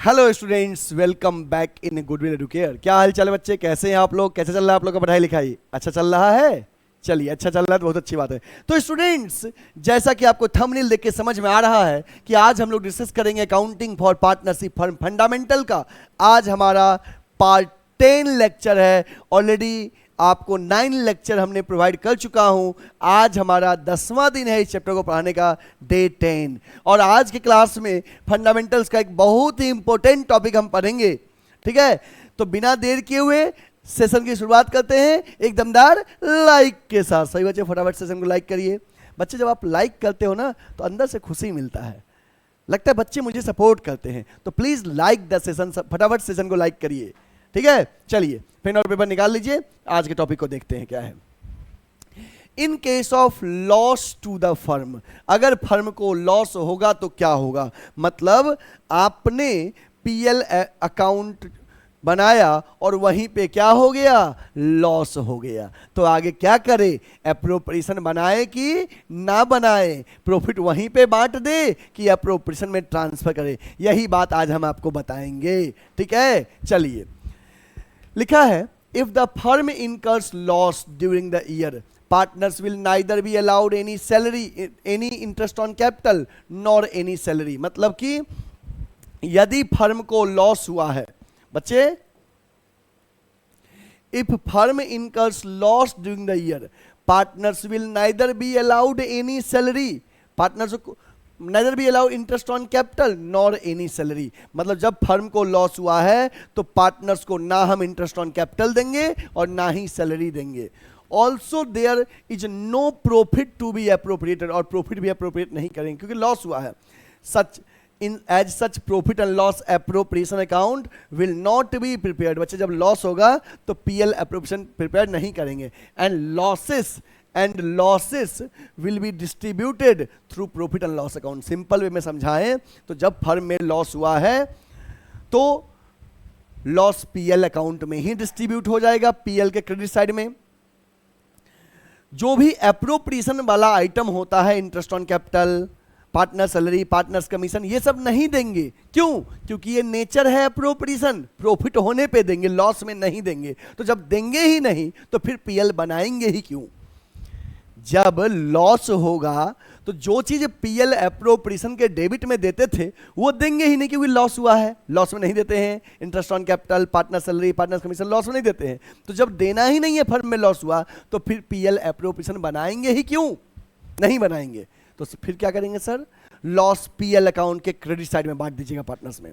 Hello students, welcome back in goodwill Educare. क्या हाल चाल है बच्चे, कैसे हैं आप लोग? कैसे चल रहा है आप लोग का पढ़ाई लिखाई? अच्छा चल रहा है? चलिए, अच्छा चल रहा है तो बहुत अच्छी बात है। तो स्टूडेंट्स, जैसा कि आपको थंबनेल देख के समझ में आ रहा है कि आज हम लोग डिस्कस करेंगे accounting for partnership firm fundamental का। आज हमारा पार्ट 10 लेक्चर है। ऑलरेडी आपको 9 लेक्चर हमने प्रोवाइड कर चुका हूं। आज हमारा 10वां दिन है इस चैप्टर को पढ़ाने का, डे 10। और आज के क्लास में फंडामेंटल्स का एक बहुत ही इंपॉर्टेंट टॉपिक हम पढ़ेंगे। ठीक है, तो बिना देर किए हुए सेशन की शुरुआत करते हैं एक दमदार लाइक के साथ। सही बच्चे, फटाफट सेशन को लाइक करिए। बच्चे, जब आप लाइक करते हो ना तो अंदर से खुशी मिलता है, लगता है बच्चे मुझे सपोर्ट करते हैं। तो प्लीज लाइक द सेशन, फटाफट सेशन को लाइक करिए। ठीक है, चलिए पेन और पेपर निकाल लीजिए, आज के टॉपिक को देखते हैं क्या है। In case of loss to the firm, अगर फर्म को लॉस होगा तो क्या होगा? मतलब आपने पीएल अकाउंट बनाया और वहीं पे क्या हो गया? लॉस हो गया। तो आगे क्या करे? एप्रोप्रिएशन बनाए कि ना बनाए? प्रॉफिट वहीं पे बांट दे कि एप्रोप्रिएशन में ट्रांसफर करे? यही बात आज हम आपको बताएंगे। ठीक है, चलिए। लिखा है, if the firm incurs loss during the year, partners will neither be allowed any salary, any interest on capital nor any salary. मतलब कि यदि फर्म को लॉस हुआ है बच्चे, if firm incurs loss during the year, partners will neither be allowed any salary, partners neither be allowed interest on capital nor any salary। मतलब जब firm को लॉस हुआ है तो पार्टनर्स को ना हम इंटरेस्ट ऑन कैपिटल देंगे और ना ही सैलरी देंगे। Also there is no profit to be appropriated, और प्रॉफिट भी अप्रोप्रिएट नहीं करेंगे क्योंकि लॉस हुआ है। Such in as such profit and loss appropriation account will not be prepared. बच्चे, जब लॉस होगा तो पीएल अप्रोप्रिएशन प्रिपेयर नहीं करेंगे। And losses will be distributed through profit and loss account. Simple way में समझाएं तो जब फर्म में लॉस हुआ है तो लॉस पीएल अकाउंट में ही डिस्ट्रीब्यूट हो जाएगा, पीएल के क्रेडिट साइड में। जो भी एप्रोप्रिएशन वाला आइटम होता है, interest on capital, partner salary, partners commission, ये सब नहीं देंगे। क्यों? क्योंकि ये नेचर है एप्रोप्रिएशन, प्रॉफिट होने पे देंगे, लॉस में नहीं देंगे। तो जब देंगे ही नहीं तो फिर पीएल बनाएंगे ही क्यों? जब लॉस होगा तो जो चीज पीएल एप्रोप्रिएशन के डेबिट में देते थे वो देंगे ही नहीं क्योंकि लॉस हुआ है, लॉस में नहीं देते हैं। Interest on capital, partner salary, partner commission loss में नहीं देते हैं। तो जब देना ही नहीं है, फर्म में लॉस हुआ, तो फिर पीएल एप्रोप्रिएशन बनाएंगे ही क्यों? नहीं बनाएंगे। तो फिर क्या करेंगे सर? लॉस पीएल अकाउंट के क्रेडिट साइड में बांट दीजिएगा पार्टनर्स में।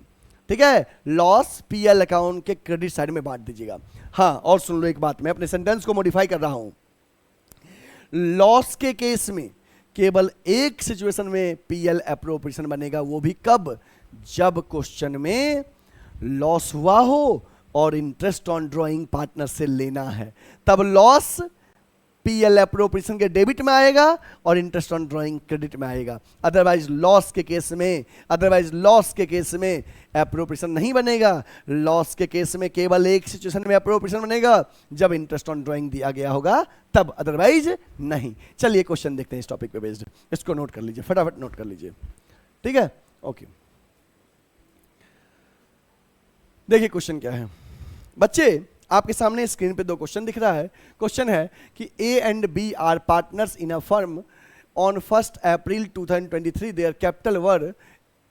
ठीक है, लॉस पीएल अकाउंट के क्रेडिट साइड में बांट दीजिएगा। हाँ, और सुन लो एक बात, मैं अपने सेंटेंस को मॉडिफाई कर रहा हूं। लॉस के केस में केवल एक सिचुएशन में पीएल एप्रोप्रिएशन बनेगा, वो भी कब? जब क्वेश्चन में लॉस हुआ हो और इंटरेस्ट ऑन ड्रॉइंग पार्टनर से लेना है, तब लॉस पीएल एप्रोप्रिएशन के डेबिट में आएगा और इंटरेस्ट ऑन ड्रॉइंग क्रेडिट में आएगा। अदरवाइज लॉस के केस में एप्रोप्रिएशन नहीं बनेगा। लॉस के केस में केवल एक सिचुएशन में एप्रोप्रिएशन बनेगा, जब इंटरेस्ट ऑन ड्रॉइंग दिया गया होगा तब, अदरवाइज नहीं। चलिए क्वेश्चन देखते हैं इस टॉपिक पे बेस्ड। इसको नोट कर लीजिए, फटाफट नोट कर लीजिए। ठीक है, ओके। देखिए क्वेश्चन क्या है बच्चे, आपके सामने स्क्रीन पे दो क्वेश्चन दिख रहा है। क्वेश्चन है कि A and B are partners in a firm on 1 April 2023। Their capital were,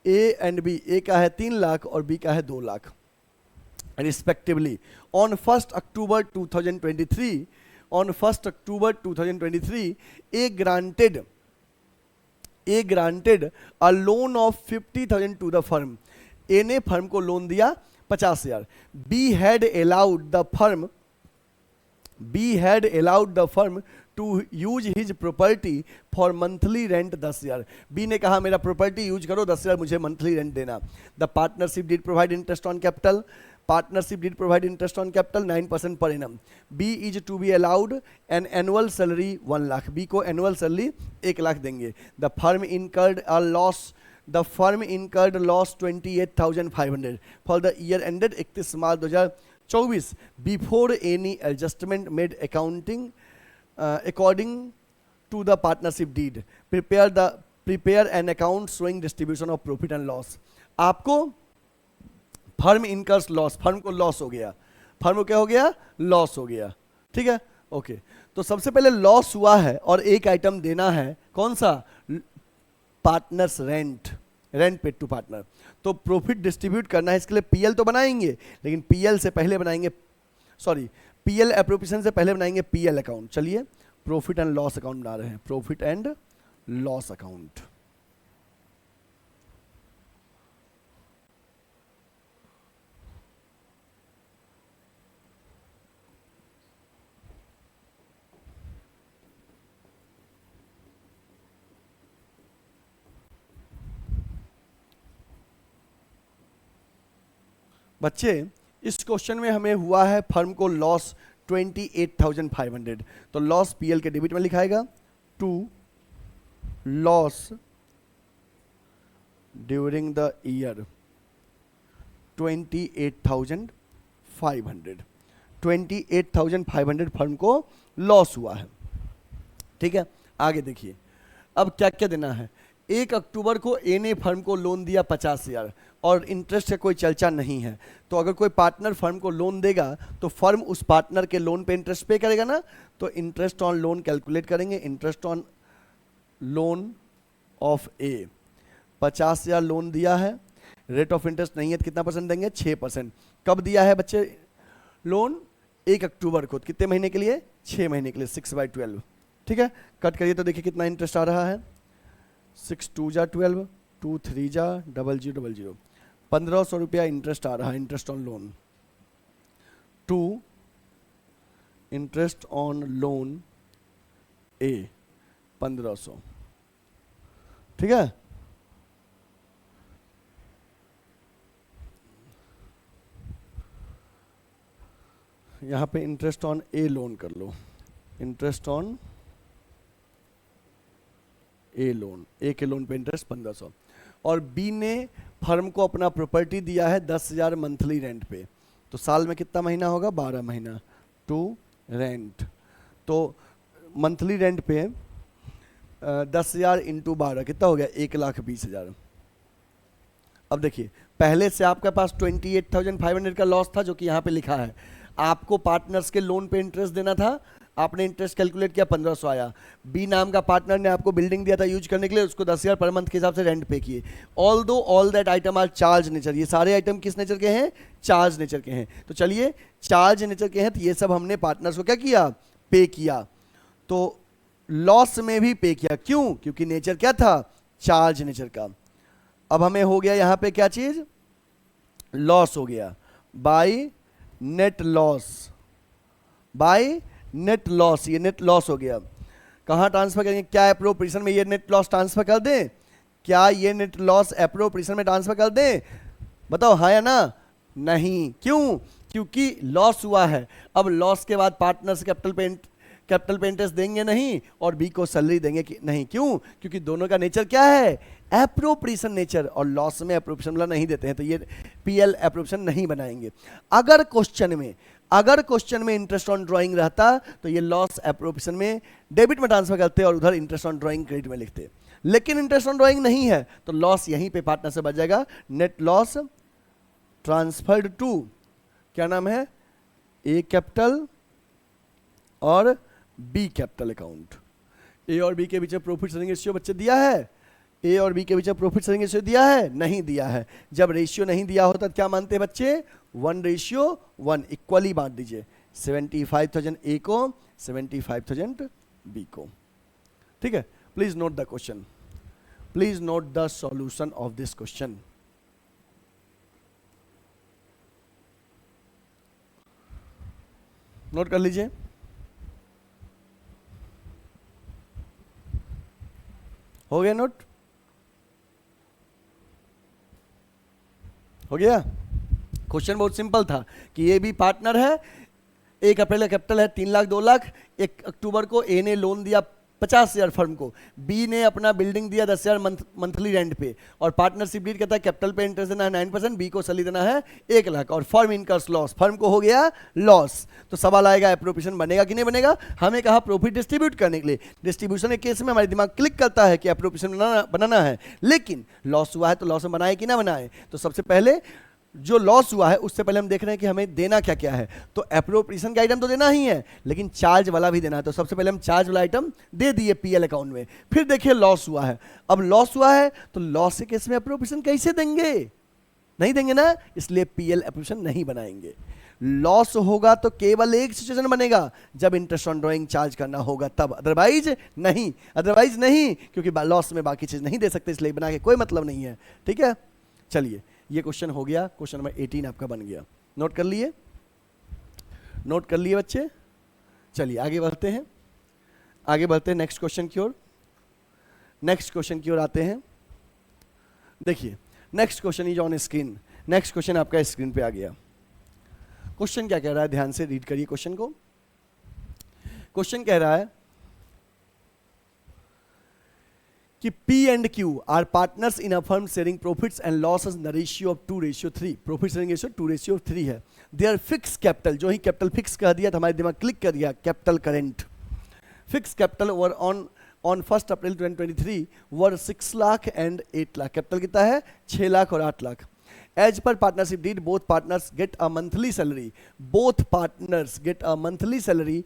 A and B, A का है 3 लाख और बी का है 2 lakh respectively. On 1 October 2023, A granted a loan of 50,000 to the firm. A ने firm को loan दिया 50,000। B had allowed the firm to use his property for monthly rent 10,000। B ने कहा मेरा प्रॉपर्टी यूज करो, 10,000 मुझे मंथली रेंट देना। The partnership deed provide interest on capital, 9% per annum। B is to be allowed an annual salary 1 lakh. B को annual salary 1 lakh देंगे। The firm incurred a loss 28,500 for the year ended 31 March 2024 before any adjustment made accounting according to the partnership deed. Prepare an account showing distribution of profit and loss। आपको firm incurs loss, firm को loss हो गया, firm को क्या हो गया, loss हो गया, ठीक है, ओके। तो सबसे पहले लॉस हुआ है और एक आइटम देना है, कौन सा, partners rent, rent paid to partner. तो प्रॉफिट डिस्ट्रीब्यूट करना है, इसके लिए पीएल तो बनाएंगे, लेकिन पीएल से पहले बनाएंगे, सॉरी पीएल एप्रोप्रिएशन से पहले बनाएंगे पीएल अकाउंट। चलिए प्रॉफिट एंड लॉस अकाउंट बना रहे हैं, प्रॉफिट एंड लॉस अकाउंट। बच्चे इस क्वेश्चन में हमें हुआ है फर्म को लॉस 28,500, तो लॉस पीएल के डेबिट में लिखाएगा, to loss during the year 28,500, 28,500 firm को लॉस हुआ है, ठीक है। आगे देखिए अब क्या क्या देना है। 1 अक्टूबर को ए ने फर्म को लोन दिया 50,000 और इंटरेस्ट का कोई चर्चा नहीं है, तो अगर कोई पार्टनर फर्म को लोन देगा तो फर्म उस पार्टनर के लोन पे इंटरेस्ट पे करेगा ना, तो इंटरेस्ट ऑन लोन कैलकुलेट करेंगे। Interest on loan of A, 50,000 loan दिया है, रेट ऑफ इंटरेस्ट नहीं है तो कितना परसेंट देंगे, 6%। कब दिया है बच्चे लोन, 1 अक्टूबर को, कितने महीने के लिए, 6 महीने के लिए, 6/12, ठीक है। कट करिए तो देखिए कितना इंटरेस्ट आ रहा है, 6 2 जा 12, 2 3 जा 0000, 1,500 रुपया इंटरेस्ट आ रहा है, interest on loan. 2 interest on loan A 1,500, ठीक है। यहां पे इंटरेस्ट ऑन ए लोन कर लो, इंटरेस्ट ऑन ए लोन, ए के लोन पे इंटरेस्ट 1,500, और बी ने फर्म को अपना प्रॉपर्टी दिया है 10,000 मंथली रेंट पे, तो साल में कितना महीना होगा, 12 महीना, टू रेंट, तो मंथली रेंट पे 10,000 इंटू 12 कितना हो गया, 1,20,000। अब देखिए पहले से आपके पास 28,500 का लॉस था जो कि यहाँ पे लिखा है, आपको पार्टनर्स के लोन पे इंटरेस्ट देना था, आपने इंटरेस्ट कैलकुलेट किया 1,500 आया, बी नाम का पार्टनर ने आपको बिल्डिंग दिया था यूज करने के लिए, उसको 10,000 पर मंथ के हिसाब से रेंट पे किए। Although all that item are charge nature, ये सारे आइटम किस नेचर के हैं, चार्ज नेचर के हैं। तो चलिए चार्ज नेचर के हैं तो ये सब हमने पार्टनर्स को क्या किया, पे किया, तो लॉस में भी पे किया, क्यों, क्योंकि नेचर क्या था, चार्ज नेचर का। अब हमें हो गया यहाँ पे क्या चीज, लॉस हो गया by net loss, by net loss, ये नेट लॉस हो गया। कहाँ ट्रांसफर करेंगे, क्या एप्रोप्रिएशन में ये नेट लॉस ट्रांसफर कर दें, क्या ये नेट लॉस एप्रोप्रिएशन में ट्रांसफर कर दें, बताओ हाँ या ना, नहीं, क्यों, क्योंकि लॉस हुआ है। अब लॉस के बाद पार्टनर्स कैपिटल पे इंटरेस्ट देंगे नहीं और बी को सैलरी देंगे कि नहीं, क्यों, क्योंकि दोनों का नेचर क्या है, एप्रोप्रिएशन नेचर, और लॉस में एप्रोप्रिएशन वाला नहीं देते हैं, तो ये पीएल एप्रोप्रिएशन नहीं बनाएंगे। अगर क्वेश्चन में इंटरेस्ट ऑन ड्राइंग रहता तो ये लॉस एप्रोप्रिएशन में डेबिट में ट्रांसफर करते और उधर इंटरेस्ट ऑन ड्राइंग क्रेडिट में लिखते, लेकिन इंटरेस्ट ऑन ड्राइंग नहीं है तो लॉस यहीं पे पार्टनर से बच जाएगा, नेट लॉस ट्रांसफर्ड टू, क्या नाम है, ए कैपिटल और बी कैपिटल अकाउंट। ए और बी के बीच में प्रॉफिट शेयरिंग रेशियो बच्चे दिया है, ए और बी के बीच में प्रॉफिट शेयरिंग रेशियो दिया है, नहीं दिया है। जब रेशियो नहीं दिया होता तो क्या मानते हैं बच्चे, 1:1, इक्वली बांट दीजिए, 75,000 ए को, 75,000 बी को, ठीक है। Please note the question, please note the solution of this question. Note कर लीजिए, हो गया नोट, हो गया। क्वेश्चन बहुत सिंपल था कि ये भी पार्टनर है, ए का पहले कैपिटल है 3 लाख 2 लाख, 1 अक्टूबर को ए ने लोन दिया 50,000 फर्म को, बी ने अपना बिल्डिंग दिया 10,000 मंथली रेंट पे, और पार्टनरशिप डीड कहता है कैपिटल पे इंटरेस्ट देना है 9%, बी को सैलरी देना है 1 लाख, और फर्म इनकर्स लॉस, फर्म को हो गया लॉस। तो सवाल आएगा एप्रोप्रिएशन बनेगा कि नहीं बनेगा, हमें कहा प्रॉफिट डिस्ट्रीब्यूट करने के लिए, डिस्ट्रीब्यूशन के केस में हमारे दिमाग क्लिक करता है कि एप्रोप्रिएशन बनाना है, लेकिन लॉस हुआ है तो लॉस में बनाए कि ना बनाए। तो सबसे पहले जो लॉस हुआ है उससे पहले हम देख रहे हैं कि हमें देना क्या क्या है। तो एप्रोप्रिएशन का आइटम तो देना ही है, लेकिन चार्ज वाला भी देना है। तो सबसे पहले हम चार्ज वाला आइटम दे दिए पीएल अकाउंट में। फिर देखिए लॉस हुआ है। अब लॉस हुआ है तो लॉस के केस में एप्रोप्रिएशन कैसे देंगे? नहीं देंगे ना, इसलिए पीएल एप्रोप्रिएशन नहीं बनाएंगे। लॉस होगा तो केवल एक सिचुएशन बनेगा, जब इंटरेस्ट ऑन ड्राइंग चार्ज करना होगा तब, अदरवाइज नहीं। अदरवाइज नहीं, क्योंकि लॉस में बाकी चीज नहीं दे सकते, इसलिए बना के कोई मतलब नहीं है। ठीक है, चलिए ये क्वेश्चन हो गया। क्वेश्चन नंबर 18 आपका बन गया। नोट कर लिए? नोट कर लिए बच्चे? चलिए आगे बढ़ते हैं, आगे बढ़ते हैं नेक्स्ट क्वेश्चन की ओर। नेक्स्ट क्वेश्चन की ओर आते हैं। देखिए next question is on screen. Next question आपका स्क्रीन पे आ गया। क्वेश्चन क्या कह रहा है, ध्यान से रीड करिए क्वेश्चन को। क्वेश्चन कह रहा है कि P and Q are partners in a firm sharing profits and losses in the ratio of 2:3। Profit sharing ratio 2:3 है। Their fixed capital, जो ही कैपिटल फिक्स कर दिया तो हमारे दिमाग क्लिक कर दिया, capital current. Fix capital were on 1 April 2023 were 6 lakh and 8 lakh. Capital कितना है? 6 लाख और 8 lakh. As per partnership deed, both partners get a monthly salary. Both partners get a monthly salary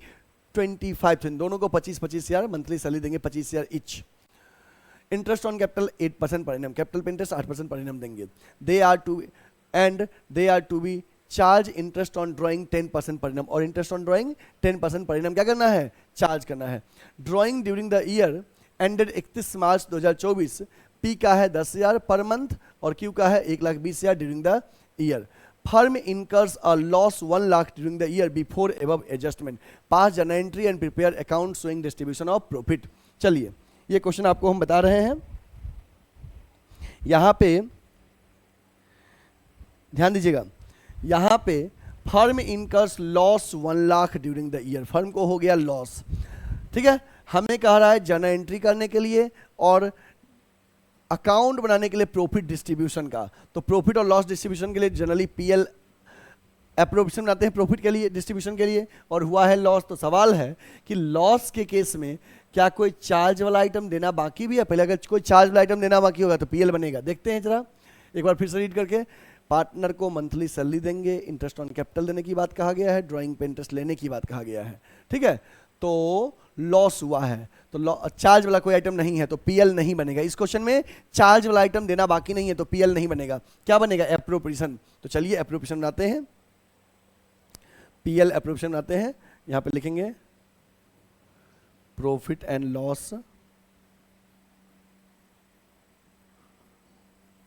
25,000। दोनों को 25-25 हजार मंथली सैलरी देंगे, 25 हजार etch. Interest on capital 8% per annum, capital पे interest 8% per annum देंगे। They are to be charge interest on drawing 10% per annum, और interest on drawing 10% per annum क्या करना है? चार्ज करना है। Drawing during the year ended 31 March 2024, P का है 10,000 पर मंथ और क्यू का है 1,20,000 during the year. Firm incurs a loss 1 lakh during the year before above adjustment. Pass journal entry and prepare account showing distribution of profit. चलिए ये question आपको हम बता रहे हैं। यहां पे ध्यान दीजिएगा, यहां पे firm incurs loss 1 lakh during the year. Firm को हो गया लॉस, ठीक है। हमें कह रहा है जर्नल एंट्री करने के लिए और अकाउंट बनाने के लिए प्रॉफिट डिस्ट्रीब्यूशन का। तो प्रॉफिट और लॉस डिस्ट्रीब्यूशन के लिए जनरली पीएल एप्रोप्रिएशन बनाते हैं, प्रॉफिट के लिए, डिस्ट्रीब्यूशन के लिए, और हुआ है लॉस। तो सवाल है कि लॉस के केस में क्या कोई चार्ज वाला आइटम देना बाकी भी है? पहले अगर कोई चार्ज वाला आइटम देना बाकी होगा तो पीएल बनेगा। देखते हैं जरा एक बार फिर से रीड करके। पार्टनर को मंथली सैलरी देंगे, इंटरेस्ट ऑन कैपिटल देने की बात कहा गया है, ड्राइंग पे इंटरेस्ट लेने की बात कहा गया है, ठीक है। तो लॉस हुआ है तो चार्ज वाला कोई आइटम नहीं है तो पीएल नहीं बनेगा। इस क्वेश्चन में चार्ज वाला आइटम देना बाकी नहीं है तो पीएल नहीं बनेगा। क्या बनेगा? एप्रोप्रिएशन। तो चलिए एप्रोप्रिएशन बनाते हैं, पीएल एप्रोप्रिएशन बनाते हैं। यहां पे लिखेंगे profit and loss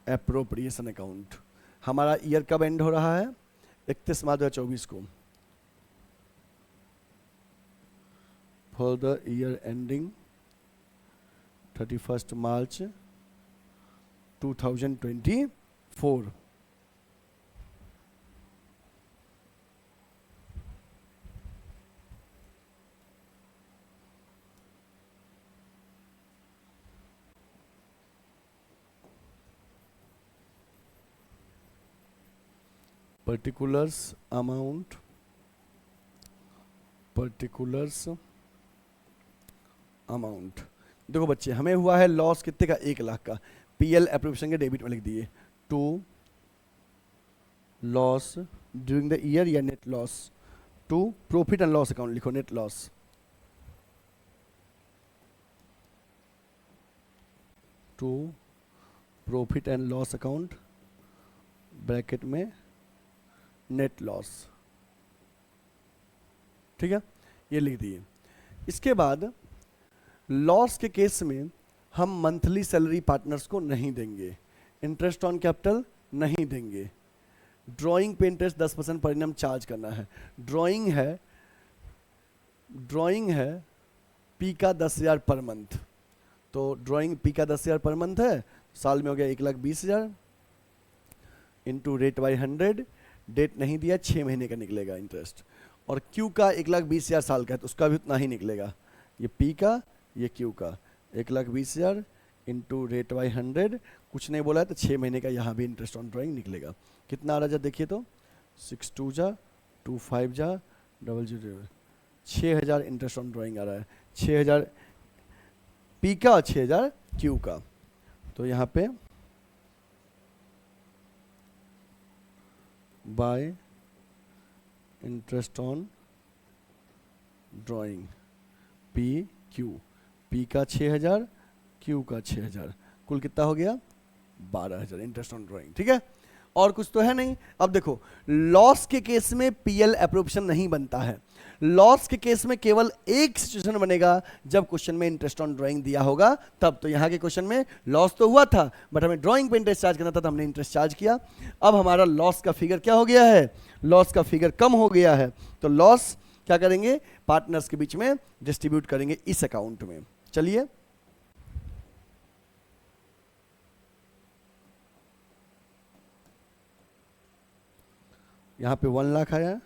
appropriation account. हमारा ईयर कब एंड हो रहा है? 31 मार्च 2024 को। For the year ending 31 March 2024। particulars amount, particulars amount. देखो बच्चे, हमें हुआ है लॉस कितने का? 1 लाख का। पीएल एप्रोप्रिएशन के डेबिट में लिख दिए to loss during the year या net loss, to profit and loss account लिखो net loss, to profit and loss account bracket में नेट लॉस, ठीक है, ये लिख दिए। इसके बाद लॉस के केस में हम मंथली सैलरी पार्टनर्स को नहीं देंगे, इंटरेस्ट ऑन कैपिटल नहीं देंगे, ड्राइंग पे इंटरेस्ट 10% पर एनम चार्ज करना है। ड्राइंग है पी का 10,000 पर मंथ, तो ड्राइंग पी का 10,000 पर मंथ है, साल में हो गया 1,20,000 इंटू रेट बाई 100, डेट नहीं दिया, 6 महीने का निकलेगा इंटरेस्ट। और क्यू का 1,20,000 साल का है तो उसका भी उतना ही निकलेगा। ये पी का, ये क्यू का 1,20,000 इंटू रेट बाई 100, कुछ नहीं बोला है तो 6 महीने का यहाँ भी इंटरेस्ट ऑन ड्राइंग निकलेगा। कितना आ रहा है देखिए तो 6 जा 2 5 जा 000, 6,000 इंटरेस्ट ऑन ड्राइंग आ रहा है, 6,000 पी का और 6,000 क्यू का। तो यहाँ पे bye interest on drawing, P Q, P का 6,000, क्यू का 6,000, कुल कितना हो गया 12,000 इंटरेस्ट ऑन ड्राइंग। ठीक है, और कुछ तो है नहीं। अब देखो लॉस के केस में पीएल अप्रोप्रिएशन नहीं बनता है। लॉस के केस में केवल एक सिचुएशन बनेगा जब क्वेश्चन में इंटरेस्ट ऑन ड्राइंग दिया होगा तब। तो यहाँ के क्वेश्चन में लॉस तो हुआ था बट हमें ड्राइंग पे इंटरेस्ट चार्ज करना था तो हमने इंटरेस्ट चार्ज किया। अब हमारा लॉस का फिगर क्या हो गया है, लॉस का फिगर कम हो गया है, तो लॉस क्या करेंगे, पार्टनर्स के बीच में डिस्ट्रीब्यूट करेंगे इस अकाउंट में। चलिए यहाँ पे 1 लाख आया,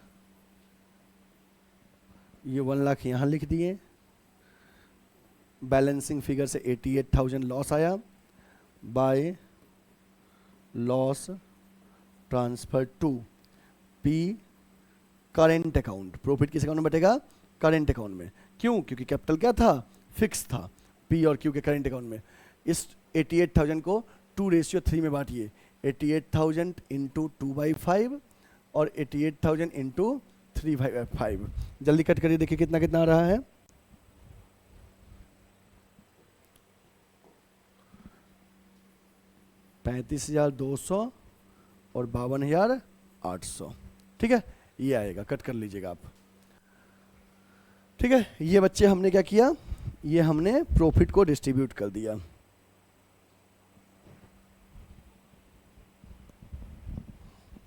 ये 1 लाख यहाँ लिख दिए, बैलेंसिंग फिगर से 88,000 लॉस आया by loss transfer to P current account. Profit किस अकाउंट में बटेगा, करेंट अकाउंट में। क्यों, क्योंकि कैपिटल क्या था, फिक्स था, पी और क्यू के करेंट अकाउंट में। इस 88,000 को 2:3 में बांटिए, 88,000 इंटू 2/5 और 88,000 इंटू 3/5। जल्दी कट करिए, देखिए कितना कितना आ रहा है, 35,200 और 52,800। ठीक है, ये आएगा, कट कर लीजिएगा आप। ठीक है, ये बच्चे हमने क्या किया, ये हमने प्रॉफिट को डिस्ट्रीब्यूट कर दिया।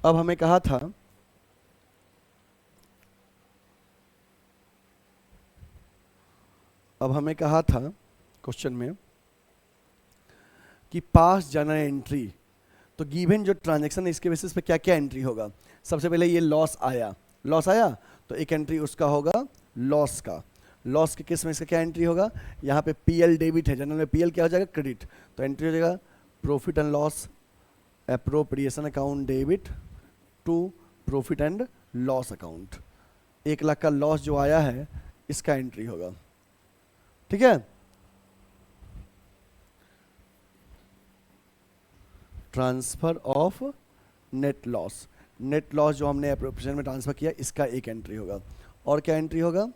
अब हमें कहा था क्वेश्चन में कि पास जनरल एंट्री, तो गिवन जो ट्रांजैक्शन है इसके बेसिस पे क्या क्या एंट्री होगा। सबसे पहले ये लॉस आया, लॉस आया तो एक एंट्री उसका होगा लॉस का। लॉस के केस में इसका क्या एंट्री होगा, यहाँ पे पीएल डेबिट है, जनरल में पीएल क्या हो जाएगा, क्रेडिट, तो एंट्री हो जाएगा profit and loss appropriation account debit to profit and loss account. 1 lakh का लॉस जो आया है इसका एंट्री होगा। ठीक है, transfer of net loss, net loss जो हमने एप्रोप्रिएशन में ट्रांसफर किया इसका एक एंट्री होगा। और क्या एंट्री होगा,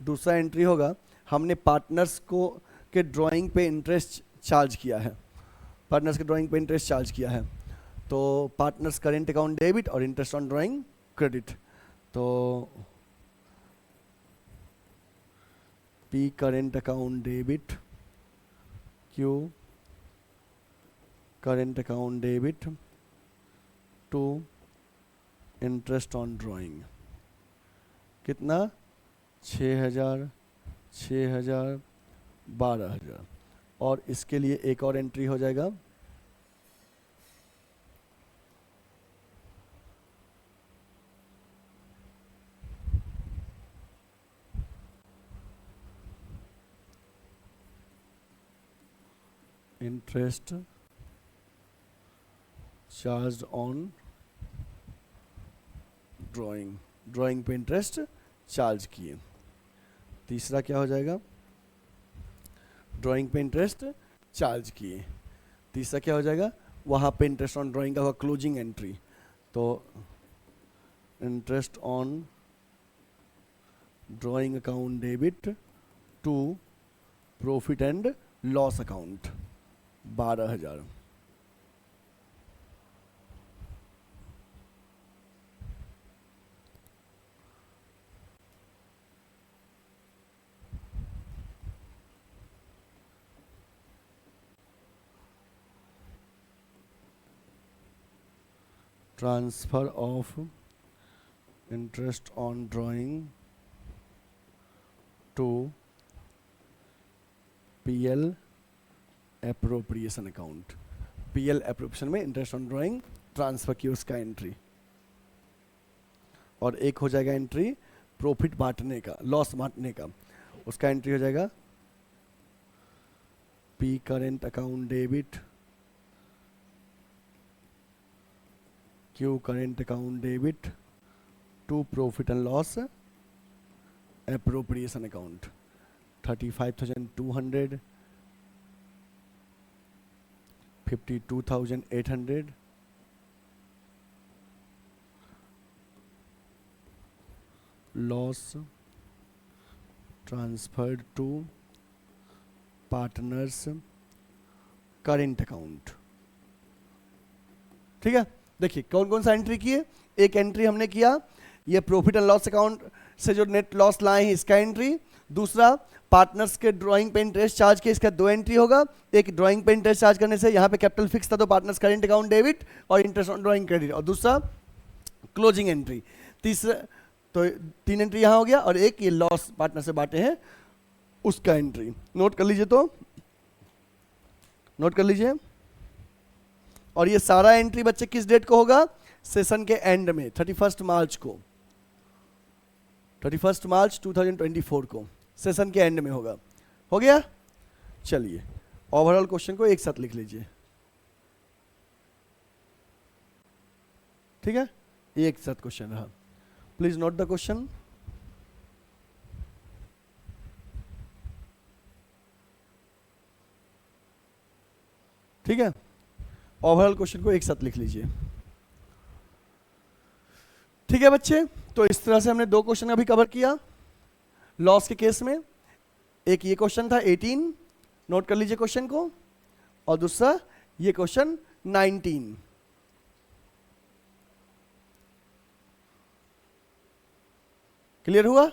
दूसरा एंट्री होगा हमने पार्टनर्स को के ड्राइंग पे इंटरेस्ट चार्ज किया है, पार्टनर्स के ड्राइंग पे इंटरेस्ट चार्ज किया है, तो पार्टनर्स करेंट अकाउंट डेबिट और इंटरेस्ट ऑन ड्राइंग क्रेडिट, तो P current account debit Q current account debit to interest on drawing, कितना 6,000 6,000 12,000। और इसके लिए एक और एंट्री हो जाएगा interest charge on drawing, drawing पे इंटरेस्ट चार्ज किए। तीसरा क्या हो जाएगा, ड्राइंग पे इंटरेस्ट चार्ज किए, तीसरा क्या हो जाएगा, वहाँ पे इंटरेस्ट ऑन ड्राइंग का होगा क्लोजिंग एंट्री, तो interest on drawing account debit to profit and loss account 12,000। Transfer of interest on drawing to PL appropriation account, PL appropriation में इंटरेस्ट ऑन ड्राइंग ट्रांसफर की उसका एंट्री। और एक हो जाएगा एंट्री प्रॉफिट बांटने का, लॉस बांटने का, उसका एंट्री हो जाएगा P current account debit Q current account debit to profit and loss appropriation account 35,200 52,800 loss transferred to partners current account. ठीक है, देखिए कौन कौन सा एंट्री किए। एक एंट्री हमने किया ये प्रॉफिट एंड लॉस अकाउंट से जो नेट लॉस लाए हैं इसका एंट्री। दूसरा पार्टनर्स के ड्राइंग पे इंटरेस्ट चार्ज के, इसका 2 एंट्री होगा। एक ड्राइंग पे इंटरेस्ट चार्ज करने से यहाँ पे कैपिटल फिक्स था तो पार्टनर्स करेंट अकाउंट डेबिट और इंटरेस्ट ऑन ड्राइंग क्रेडिट, और दूसरा क्लोजिंग एंट्री। तीसरा तो 3 एंट्री यहाँ हो गया, और एक ये लॉस पार्टनर से बांटे हैं उसका एंट्री। नोट कर लीजिए, तो नोट कर लीजिए। और ये सारा एंट्री बच्चे किस डेट को होगा, सेशन के एंड में 31 मार्च को, 31 मार्च 2024 को सेशन के एंड में होगा। हो गया, चलिए ओवरऑल क्वेश्चन को एक साथ लिख लीजिए। ठीक है, एक साथ क्वेश्चन रहा। Please note the question. ठीक है, ओवरऑल क्वेश्चन को एक साथ लिख लीजिए। ठीक है बच्चे, तो इस तरह से हमने 2 क्वेश्चन अभी कवर किया लॉस के केस में। एक ये क्वेश्चन था 18, नोट कर लीजिए क्वेश्चन को, और दूसरा ये क्वेश्चन 19। क्लियर हुआ?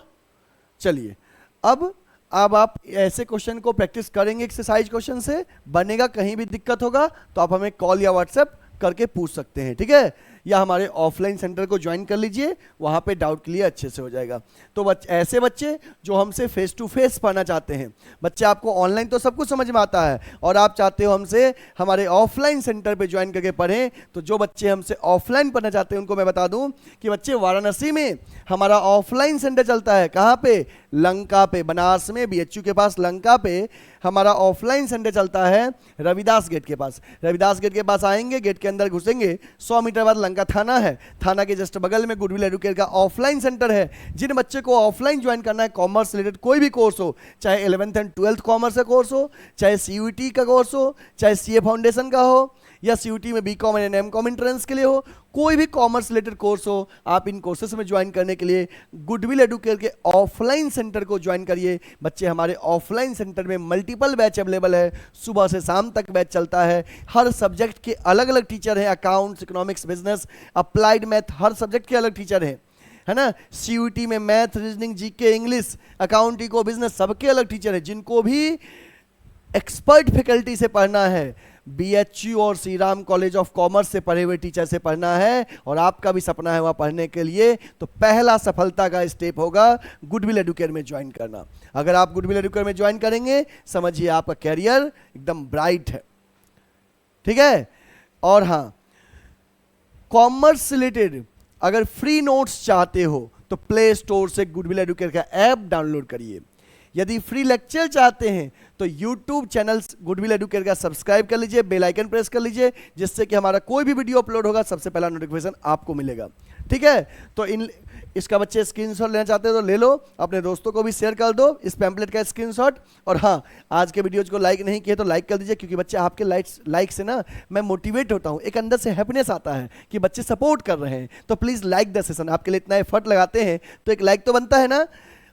चलिए अब आप ऐसे क्वेश्चन को प्रैक्टिस करेंगे एक्सरसाइज क्वेश्चन से, बनेगा कहीं भी दिक्कत होगा तो आप हमें कॉल या व्हाट्सएप करके पूछ सकते हैं। ठीक है, या हमारे ऑफलाइन सेंटर को ज्वाइन कर लीजिए, वहाँ पे डाउट क्लियर अच्छे से हो जाएगा। तो ऐसे बच्चे जो हमसे फेस टू फेस पढ़ना चाहते हैं, बच्चे आपको ऑनलाइन तो सब कुछ समझ में आता है और आप चाहते हो हमसे हमारे ऑफलाइन सेंटर पे ज्वाइन करके पढ़ें, तो जो बच्चे हमसे ऑफलाइन पढ़ना चाहते हैं उनको मैं बता दूं कि बच्चे वाराणसी में हमारा ऑफलाइन सेंटर चलता है। कहाँ पे? लंका पे, बनारस में BHU के पास लंका पे हमारा ऑफलाइन सेंटर चलता है, रविदास गेट के पास। रविदास गेट के पास आएंगे, गेट के अंदर घुसेंगे, 100 मीटर बाद लंका थाना है, थाना के जस्ट बगल में गुडविल एडुकेयर का ऑफलाइन सेंटर है। जिन बच्चे को ऑफलाइन ज्वाइन करना है, कॉमर्स रिलेटेड कोई भी कोर्स हो, चाहे 11th एंड 12th कॉमर्स का कोर्स हो, चाहे CUET का कोर्स हो, चाहे CA फाउंडेशन का हो, या CUET में BCom एंड MCom एंट्रेंस के लिए हो, कोई भी कॉमर्स रिलेटेड कोर्स हो, आप इन कोर्सेस में ज्वाइन करने के लिए गुडविल एडुकेयर के ऑफलाइन सेंटर को ज्वाइन करिए। बच्चे हमारे ऑफलाइन सेंटर में मल्टीपल बैच अवेलेबल है, सुबह से शाम तक बैच चलता है। हर सब्जेक्ट के अलग अलग टीचर हैं, accounts, economics, business, applied math, हर सब्जेक्ट के अलग टीचर हैं, है ना। CUET में math, reasoning, GK, English, account, eco, business, सबके अलग टीचर है। जिनको भी एक्सपर्ट फैकल्टी से पढ़ना है, BHU और Shri Ram college of commerce से पढ़े हुए टीचर से पढ़ना है, और आपका भी सपना है वहाँ पढ़ने के लिए, तो पहला सफलता का स्टेप होगा गुडविल एडुकेयर में ज्वाइन करना। अगर आप गुडविल एडुकेयर में ज्वाइन करेंगे, समझिए आपका कैरियर एकदम ब्राइट है। ठीक है, और हाँ, कॉमर्स रिलेटेड अगर फ्री नोट्स चाहते हो तो प्ले स्टोर से गुडविल एडुकेयर का ऐप डाउनलोड करिए। यदि फ्री लेक्चर चाहते हैं तो YouTube चैनल गुडविल एडुकेयर का सब्सक्राइब कर लीजिए, बेल आइकन प्रेस कर लीजिए, जिससे कि हमारा कोई भी वीडियो अपलोड होगा सबसे पहला नोटिफिकेशन आपको मिलेगा। ठीक है, तो इसका बच्चे स्क्रीनशॉट लेना चाहते हो तो ले लो, अपने दोस्तों को भी शेयर कर दो इस पैम्पलेट का स्क्रीनशॉट। और हाँ, आज के वीडियोज को लाइक नहीं किए तो लाइक कर दीजिए, क्योंकि बच्चे आपके लाइक से ना मैं मोटिवेट होता हूँ, एक अंदर से हैप्पीनेस आता है कि बच्चे सपोर्ट कर रहे हैं। तो प्लीज़ लाइक द सेशन, आपके लिए इतना एफर्ट लगाते हैं तो एक लाइक तो बनता है ना।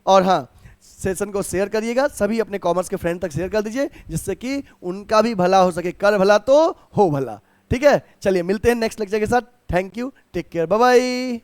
और हाँ, सेशन को शेयर करिएगा, सभी अपने कॉमर्स के फ्रेंड तक शेयर कर दीजिए, जिससे कि उनका भी भला हो सके। कर भला तो हो भला। ठीक है, चलिए मिलते हैं नेक्स्ट लेक्चर के साथ। Thank you, take care, bye bye.